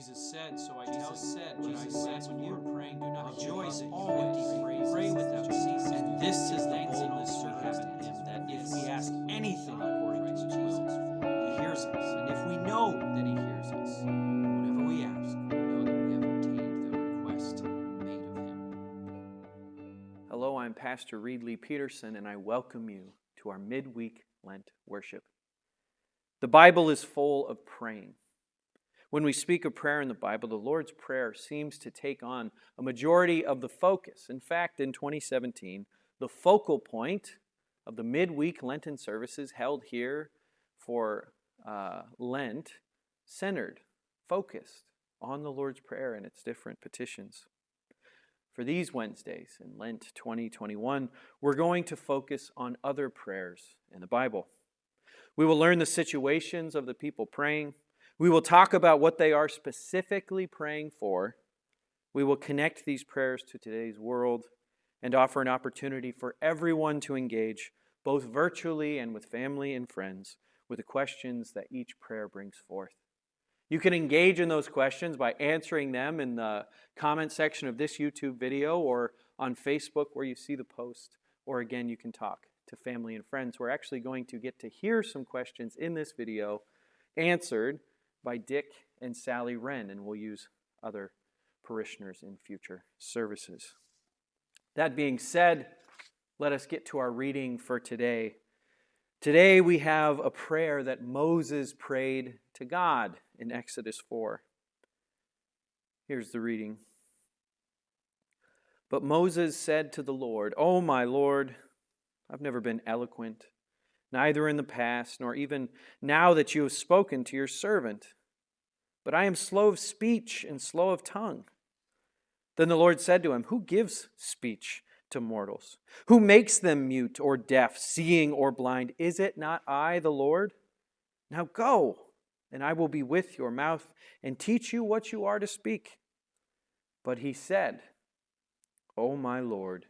Jesus said, so I tell you, Jesus said, when you are praying, do not rejoice always, pray without ceasing. And this is the boldness we have in Him, that if we ask anything according to His will, He hears us. And if we know that He hears us, whatever we ask, we know that we have obtained the request made of Him. Hello, I'm Pastor Reed Lee Peterson, and I welcome you to our Midweek Lent worship. The Bible is full of praying. When we speak of prayer in the Bible, the Lord's Prayer seems to take on a majority of the focus. In fact, in 2017, the focal point of the midweek Lenten services held here for Lent centered, focused on the Lord's Prayer and its different petitions. For these Wednesdays in Lent 2021, we're going to focus on other prayers in the Bible. We will learn the situations of the people praying. We will talk about what they are specifically praying for. We will connect these prayers to today's world and offer an opportunity for everyone to engage, both virtually and with family and friends, with the questions that each prayer brings forth. You can engage in those questions by answering them in the comment section of this YouTube video or on Facebook where you see the post, or again, you can talk to family and friends. We're actually going to get to hear some questions in this video answered by Dick and Sally Wren, and we'll use other parishioners in future services. That being said, let us get to our reading for today. Today we have a prayer that Moses prayed to God in Exodus 4. Here's the reading. But Moses said to the Lord, "O my Lord, I've never been eloquent, neither in the past, nor even now that you have spoken to your servant. But I am slow of speech and slow of tongue." Then the Lord said to him, "Who gives speech to mortals? Who makes them mute or deaf, seeing or blind? Is it not I, the Lord? Now go, and I will be with your mouth and teach you what you are to speak." But he said, "O my Lord,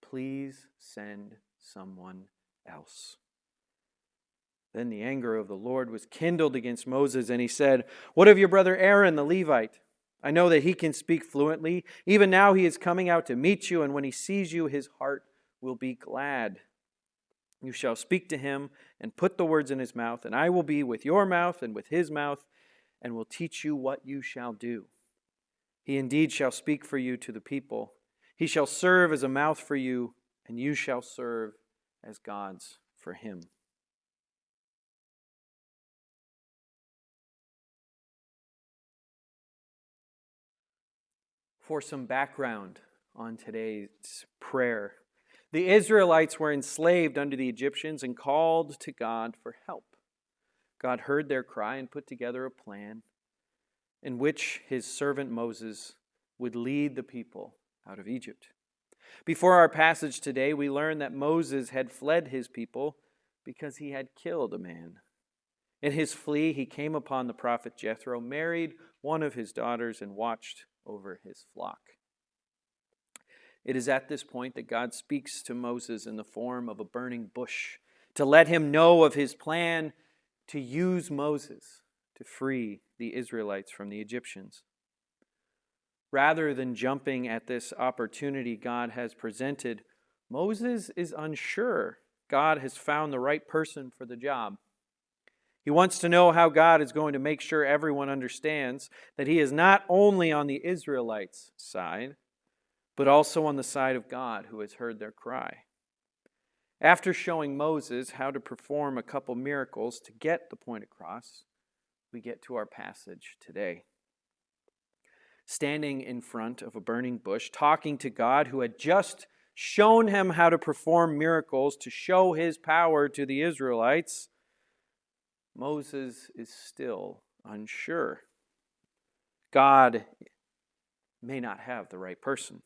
please send someone else." Then the anger of the Lord was kindled against Moses, and he said, "What of your brother Aaron the Levite? I know that he can speak fluently. Even now he is coming out to meet you, and when he sees you, his heart will be glad. You shall speak to him and put the words in his mouth, and I will be with your mouth and with his mouth, and will teach you what you shall do. He indeed shall speak for you to the people. He shall serve as a mouth for you, and you shall serve as gods for him." For some background on today's prayer, the Israelites were enslaved under the Egyptians and called to God for help. God heard their cry and put together a plan in which his servant Moses would lead the people out of Egypt. Before our passage today, we learn that Moses had fled his people because he had killed a man. In his flee, he came upon the prophet Jethro, married one of his daughters, and watched over his flock. It is at this point that God speaks to Moses in the form of a burning bush to let him know of his plan to use Moses to free the Israelites from the Egyptians. Rather than jumping at this opportunity God has presented, Moses is unsure God has found the right person for the job. He wants to know how God is going to make sure everyone understands that he is not only on the Israelites' side, but also on the side of God who has heard their cry. After showing Moses how to perform a couple miracles to get the point across, we get to our passage today. Standing in front of a burning bush, talking to God who had just shown him how to perform miracles to show his power to the Israelites, Moses is still unsure. God may not have the right person.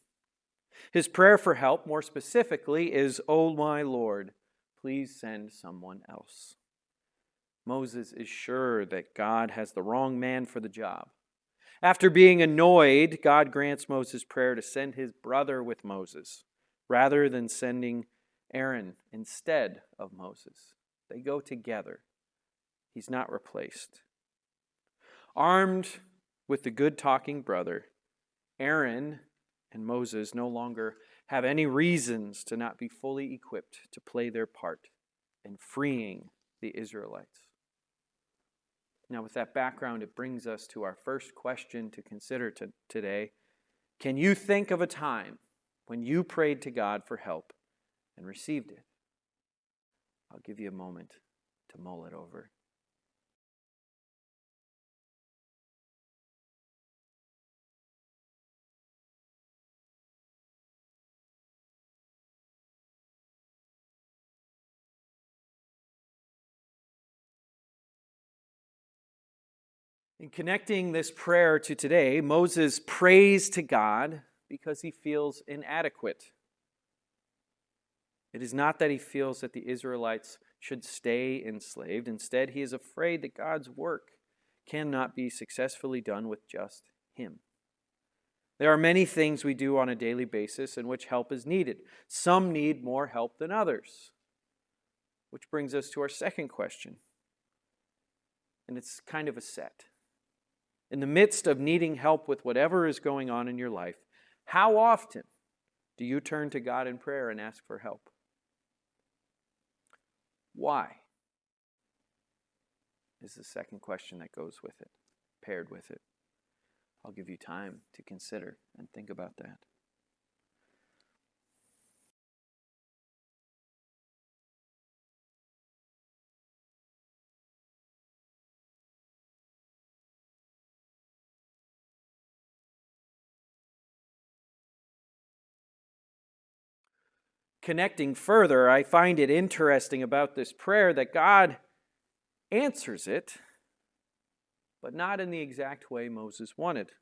His prayer for help, more specifically, is, "O my Lord, please send someone else." Moses is sure that God has the wrong man for the job. After being annoyed, God grants Moses' prayer to send his brother with Moses, rather than sending Aaron instead of Moses. They go together. He's not replaced. Armed with the good-talking brother, Aaron and Moses no longer have any reasons to not be fully equipped to play their part in freeing the Israelites. Now, with that background, it brings us to our first question to consider today. Can you think of a time when you prayed to God for help and received it? I'll give you a moment to mull it over. In connecting this prayer to today, Moses prays to God because he feels inadequate. It is not that he feels that the Israelites should stay enslaved. Instead, he is afraid that God's work cannot be successfully done with just him. There are many things we do on a daily basis in which help is needed. Some need more help than others. Which brings us to our second question. And it's kind of a set. In the midst of needing help with whatever is going on in your life, how often do you turn to God in prayer and ask for help? Why? Is the second question that goes with it, paired with it. I'll give you time to consider and think about that. Connecting further, I find it interesting about this prayer that God answers it, but not in the exact way Moses wanted.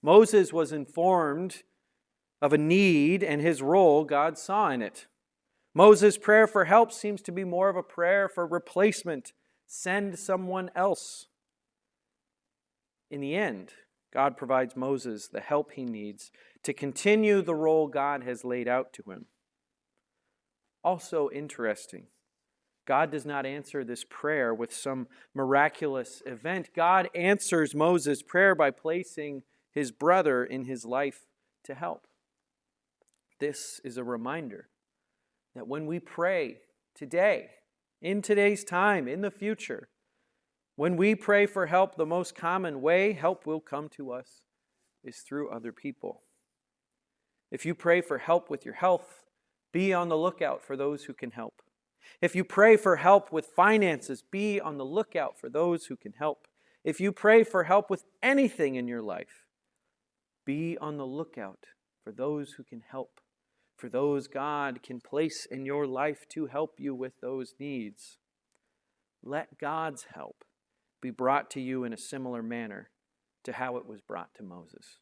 Moses was informed of a need and his role God saw in it. Moses' prayer for help seems to be more of a prayer for replacement. Send someone else. In the end, God provides Moses the help he needs to continue the role God has laid out to him. Also interesting, God does not answer this prayer with some miraculous event. God answers Moses' prayer by placing his brother in his life to help. This is a reminder that when we pray today, in today's time, in the future, when we pray for help, the most common way help will come to us is through other people. If you pray for help with your health, be on the lookout for those who can help. If you pray for help with finances, be on the lookout for those who can help. If you pray for help with anything in your life, be on the lookout for those who can help, for those God can place in your life to help you with those needs. Let God's help be brought to you in a similar manner to how it was brought to Moses.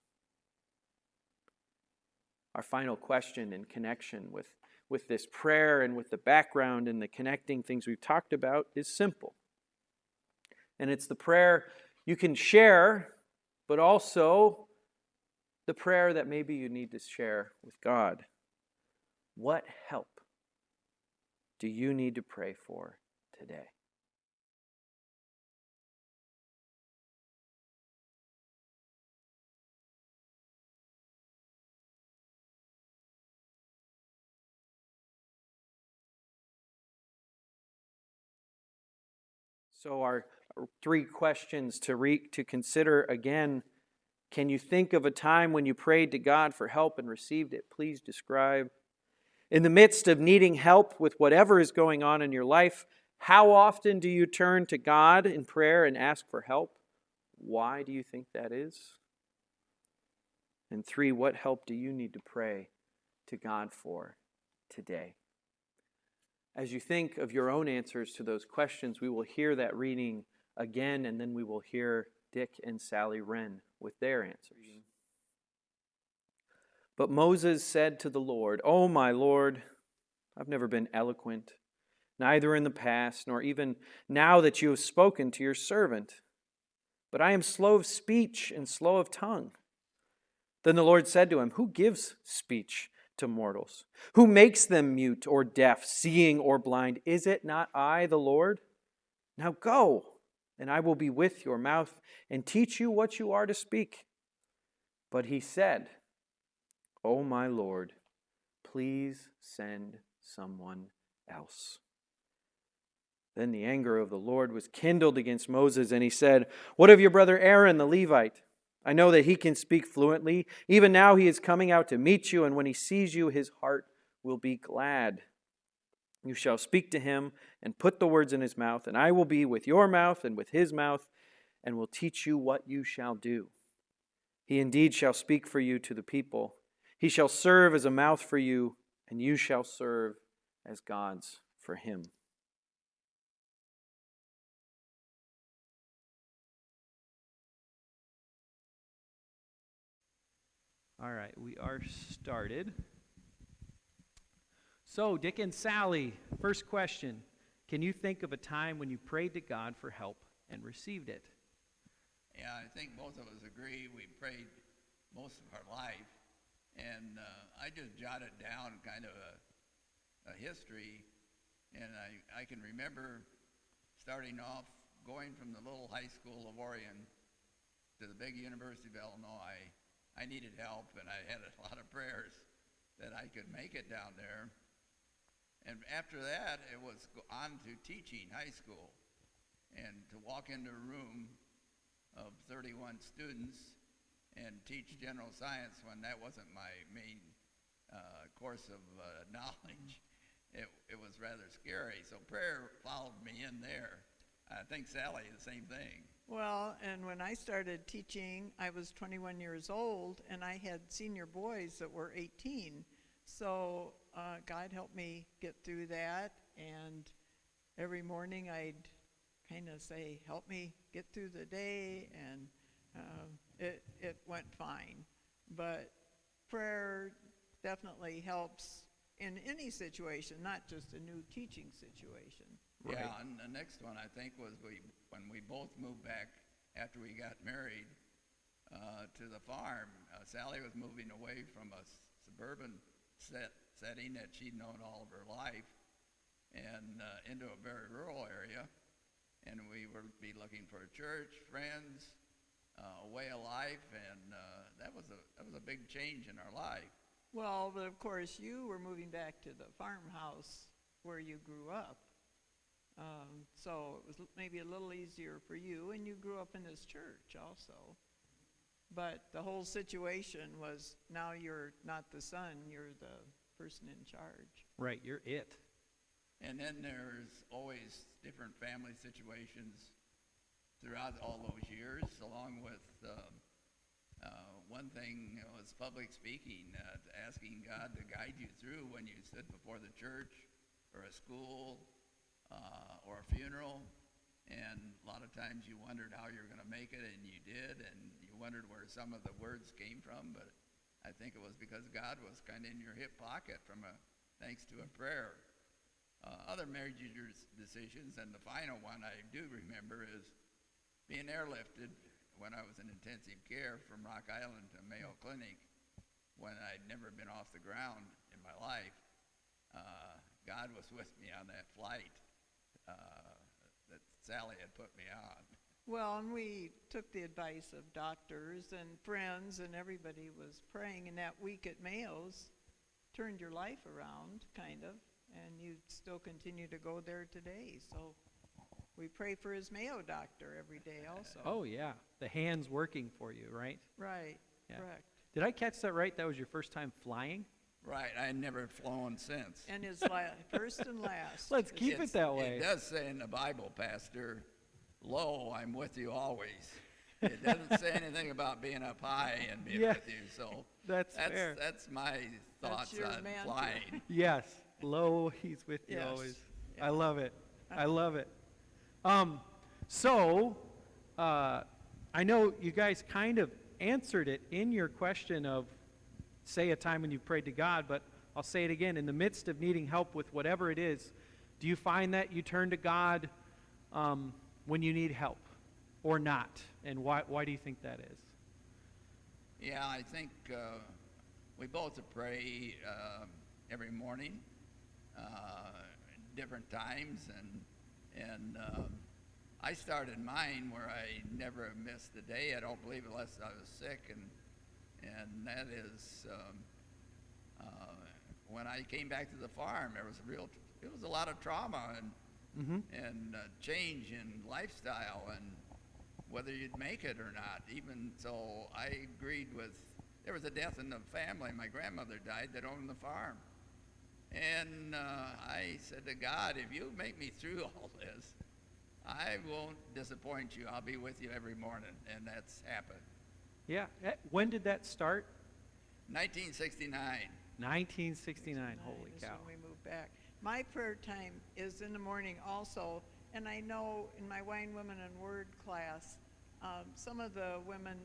Our final question in connection with this prayer and with the background and the connecting things we've talked about is simple. And it's the prayer you can share, but also the prayer that maybe you need to share with God. What help do you need to pray for today? So our three questions to consider again. Can you think of a time when you prayed to God for help and received it? Please describe. In the midst of needing help with whatever is going on in your life, how often do you turn to God in prayer and ask for help? Why do you think that is? And 3, what help do you need to pray to God for today? As you think of your own answers to those questions, we will hear that reading again, and then we will hear Dick and Sally Wren with their answers. But Moses said to the Lord, "Oh, my Lord, I've never been eloquent, neither in the past, nor even now that you have spoken to your servant. But I am slow of speech and slow of tongue." Then the Lord said to him, "Who gives speech to mortals? Who makes them mute or deaf, seeing or blind? Is it not I, the Lord? Now go and I will be with your mouth and teach you what you are to speak." But he said, "O my Lord, please send someone else." Then the anger of the Lord was kindled against Moses, and he said, "What of your brother Aaron the Levite? I know that he can speak fluently. Even now he is coming out to meet you, and when he sees you, his heart will be glad. You shall speak to him and put the words in his mouth, and I will be with your mouth and with his mouth, and will teach you what you shall do. He indeed shall speak for you to the people. He shall serve as a mouth for you, and you shall serve as gods for him." All right, we are started. So, Dick and Sally, first question. Can you think of a time when you prayed to God for help and received it? Yeah, I think both of us agree we prayed most of our life. And I just jotted down kind of a history. And I can remember starting off going from the little high school of Orion to the big University of Illinois. I needed help, and I had a lot of prayers that I could make it down there. And after that, it was on to teaching high school. And to walk into a room of 31 students and teach general science when that wasn't my main course of knowledge, it was rather scary. So prayer followed me in there. I think Sally, the same thing. Well, and when I started teaching, I was 21 years old, and I had senior boys that were 18. So God helped me get through that, and every morning I'd kind of say, "Help me get through the day," and it went fine. But prayer definitely helps in any situation, not just a new teaching situation. Yeah, Right. and the next one I think was when we both moved back after we got married to the farm. Sally was moving away from a suburban setting that she'd known all of her life and into a very rural area. And we would be looking for a church, friends, a way of life, and that was a big change in our life. Well, but of course you were moving back to the farmhouse where you grew up. So it was maybe a little easier for you, and you grew up in this church also. But the whole situation was now you're not the son, you're the person in charge. Right, you're it. And then there's always different family situations throughout all those years, along with one thing was public speaking, asking God to guide you through when you stood before the church or a school or a funeral. And a lot of times you wondered how you were going to make it, and you did, and you wondered where some of the words came from, but I think it was because God was kind of in your hip pocket thanks to a prayer. Other marriage decisions, and the final one I do remember is being airlifted when I was in intensive care from Rock Island to Mayo Clinic when I'd never been off the ground in my life. God was with me on that flight that Sally had put me on. Well, and we took the advice of doctors and friends, and everybody was praying, and that week at Mayo's turned your life around, kind of, and you still continue to go there today. So we pray for his Mayo doctor every day also. Oh, yeah. The hands working for you, right? Right, Yeah. correct. Did I catch that right? That was your first time flying? Right, I had never flown since. And his first and last. Let's keep it that way. It does say in the Bible, Pastor, "Lo, I'm with you always." It doesn't say anything about being up high and being Yeah. with you. So That's fair. That's my thoughts your on mantra. flying. Yes. Lo, he's with you Yes. always. Yeah. I love it. I love it. So, I know you guys kind of answered it in your question of say a time when you prayed to God, but I'll say it again. In the midst of needing help with whatever it is, do you find that you turn to God when you need help or not? And why do you think that is? Yeah, I think we both pray every morning, different times, and I started mine where I never missed a day. I don't believe unless I was sick, and that is when I came back to the farm. It was a lot of trauma and change in lifestyle and whether you'd make it or not. Even so, I agreed with. There was a death in the family. My grandmother died that owned the farm, and I said to God, if you make me through all this, I won't disappoint you. I'll be with you every morning, and that's happened. Yeah. When did that start? 1969. 1969. Holy is cow. when we moved back. My prayer time is in the morning also, and I know in my Wine, Women, and Word class, some of the women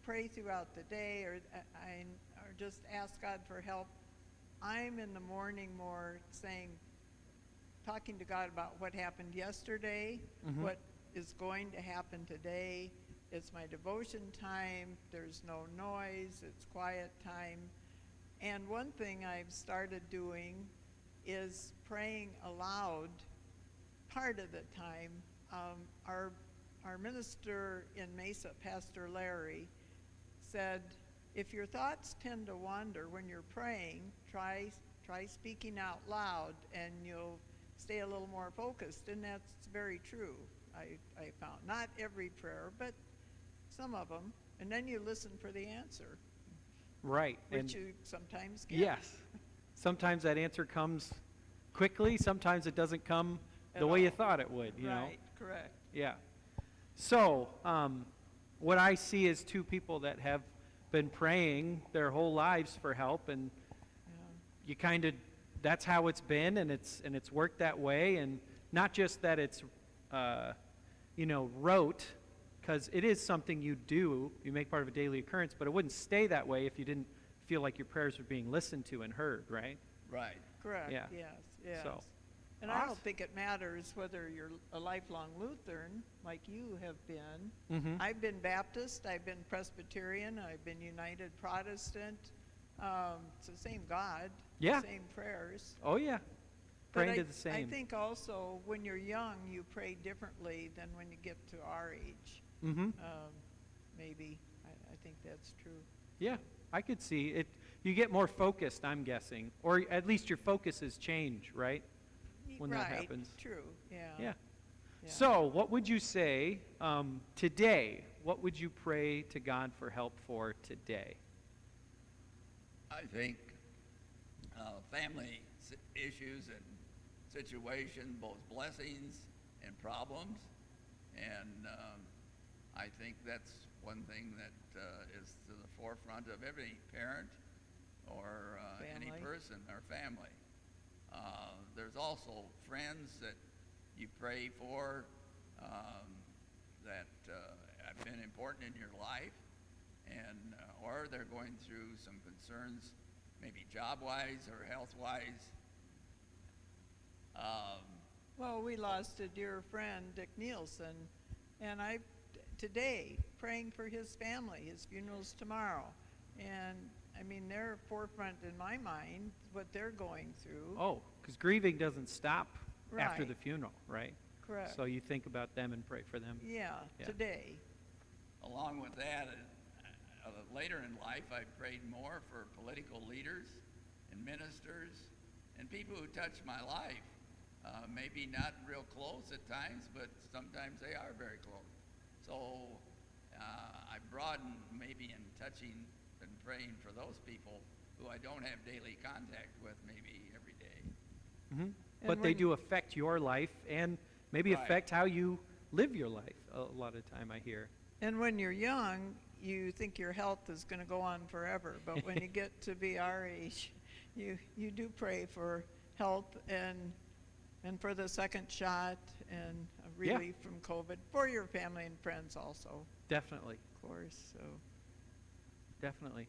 pray throughout the day or just ask God for help. I'm in the morning more talking to God about what happened yesterday, what is going to happen today. It's my devotion time. There's no noise. It's quiet time. And one thing I've started doing is praying aloud part of the time. Our minister in Mesa, Pastor Larry, said, if your thoughts tend to wander when you're praying, try speaking out loud and you'll stay a little more focused. And that's very true, I found. Not every prayer, but some of them. And then you listen for the answer. Right. Which you sometimes get. Yes. Sometimes that answer comes quickly. Sometimes it doesn't come At the way you all. thought it would, you know? Right, correct. Yeah. So, what I see is two people that have been praying their whole lives for help, and you kind of, that's how it's been, and it's worked that way, and not just that it's, rote, because it is something you do, you make part of a daily occurrence, but it wouldn't stay that way if you didn't feel like your prayers were being listened to and heard, right? Right. Correct, Yeah. yes. So, And I awesome. don't think it matters whether you're a lifelong Lutheran, like you have been. Mm-hmm. I've been Baptist, I've been Presbyterian, I've been United Protestant. It's the same God, Yeah. same prayers. Oh, yeah. But Praying to the same. I think also when you're young, you pray differently than when you get to our age. Mm-hmm. Maybe. I think that's true. Yeah, I could see it. You get more focused, I'm guessing. Or at least your focuses change, right? When that happens. True, yeah. Yeah. So, what would you say today? What would you pray to God for help for today? I think family issues and situations, both blessings and problems, and I think that's one thing that is to the forefront of every parent or any Family. person or family. There's also friends that you pray for that have been important in your life, and or they're going through some concerns, maybe job-wise or health-wise. Well, we lost a dear friend, Dick Nielsen, and today praying for his family. His funeral's tomorrow, and I mean they're forefront in my mind what they're going through. Oh, because grieving doesn't stop after Right. the funeral, right? Correct. So you think about them and pray for them. Yeah, Yeah. today. Along with that, later in life, I prayed more for political leaders and ministers and people who touch my life. Maybe not real close at times, but sometimes they are very close. So I broaden maybe in touching and praying for those people who I don't have daily contact with maybe every day. Mm-hmm. But they do affect your life and maybe Right. affect how you live your life a lot of the time, I hear. And when you're young, you think your health is going to go on forever. But when you get to be our age, you do pray for health and for the second shot and relief from COVID for your family and friends also, Definitely. of course. So Definitely.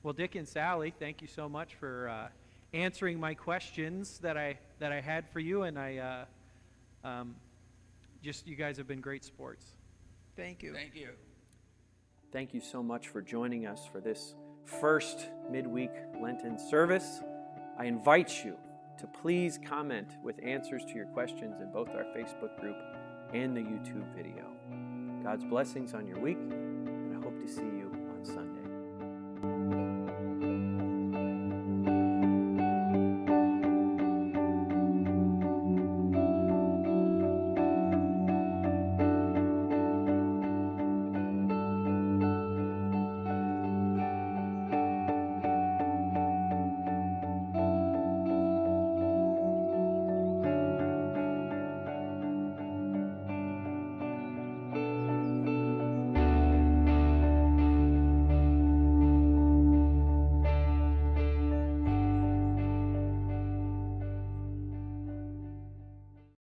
Well, Dick and Sally, thank you so much for answering my questions that I had for you, and you guys have been great sports. thank you. Thank you. Thank you so much for joining us for this first midweek Lenten service. I invite you to please comment with answers to your questions in both our Facebook group and the YouTube video. God's blessings on your week, and I hope to see you on Sunday.